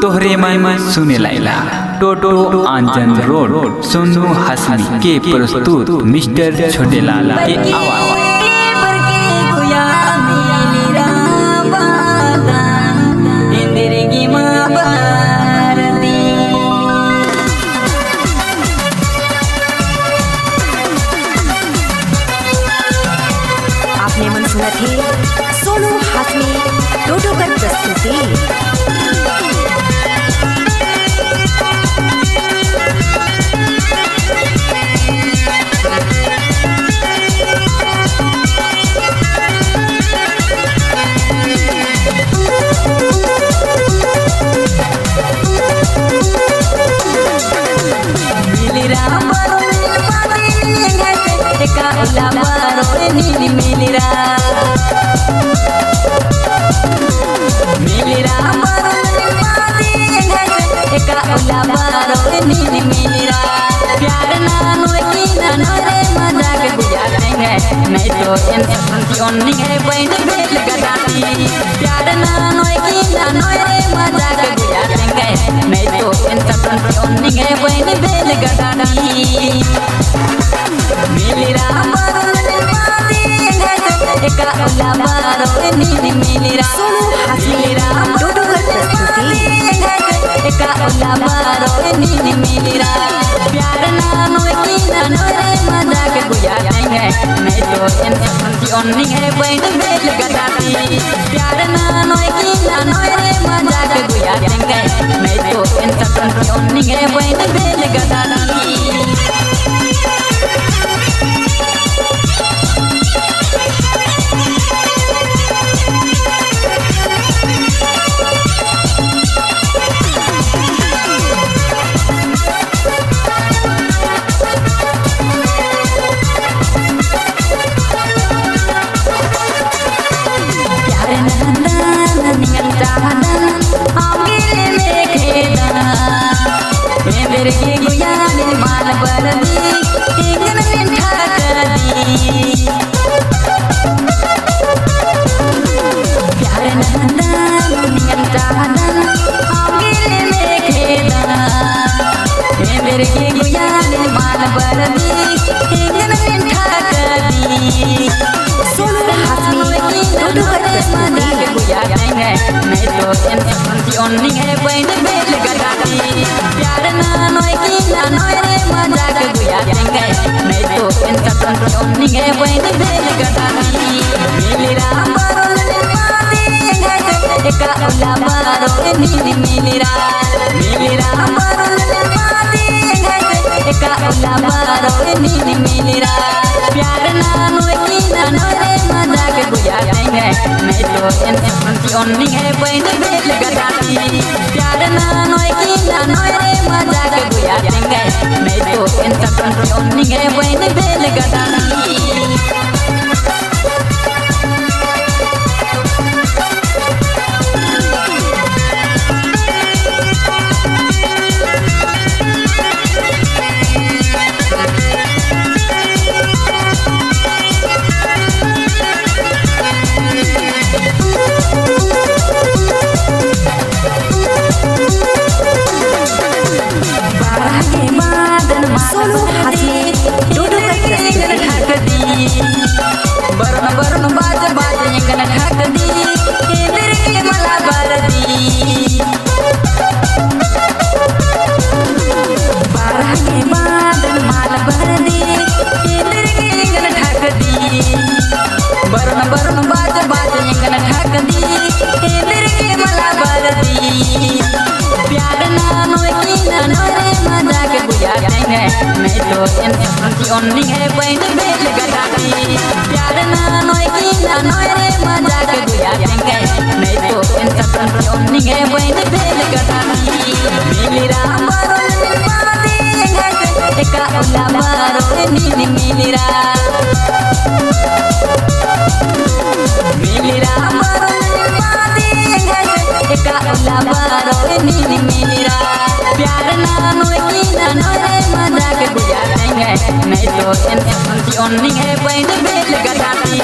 तोहरे मन सुने लाइला टोटो आंजन रोड सोनू हसनी के प्रस्तुत मिस्टर छोटेलाल के आवाज। आपने मन सुना थे सोनू हसनी टोटो का प्रस्तुति। नहीं तो इंसान की ओनी है बहन बेल गदाती प्यार ना नोए की ना नोए रे मजाक गुजारेंगे नहीं तो इंसान की ओनी है बहन बेल गदाती मिलिरा बाती एका उला बारो नीली मिलिरा मिलिरा टोटो का प्रस्तुति। एका उला बारो नीली मिलिरा प्यार ना नोए की ना नोए रे मजाक गुजारेंगे नहीं तो इंसान की ओनी है बहन बेल गदाती प्यार ना नोए की ना नोए रे मजाक गुजारेंगे नहीं तो इंसान की ओनी है बहन बेल गदाती। नहीं तो इंसान की ओनी है बहन बेल गदाती प्यार ना नोए की ना नोए रे मजाक गुजारेंगे नहीं तो इंसान की ओनी है बहन बेल गदाती मिलिरा एका उला बारो नीली मिलिरा मिलिरा एका उला बारो नीली मिलिरा प्यार ना नोए की ना नोए रे मजाक गुजारेंगे नहीं तो इंसान की ओनी है बहन बेल गदाती प्यार ना नोए की ना नोए रे मजाक गुजारेंगे नहीं तो इंसान की ओनी है बहन बेल गदाती। सोनू हसनी टोटो का प्रस्तुति। बरन बरन बाज बाज इंगन ढक दी केंद्र के मला बरदी बारह के बादल माल भर दी केंद्र के इंगन ढक दी बरन बरन बाज बाज इंगन ढक दी केंद्र के मला बरदी प्यार ना नोए की ना नोए रे मजाक गुजारेंगे नहीं तो इंसान की ओनी है बहन बेल गदाती प्यार ना नोए की ना नोए रे मजाक गुजारेंगे नहीं तो इंसान की ओनी है बहन बेल गदाती मिलिरा एका उला बारो नीली मिलिरा मिलिरा एका उला बारो नीली मिलिरा प्यार ना नोए की ना नोए रे मजाक गुजारेंगे नहीं तो इंसान की ओनी है बहन बेल गदाती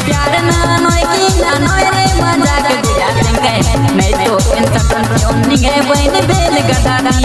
प्यार ना नोए की ना नोए रे मजाक गुजारेंगे गए नहीं तो इन सटन क्यों नहीं गए बहन बेल गदानी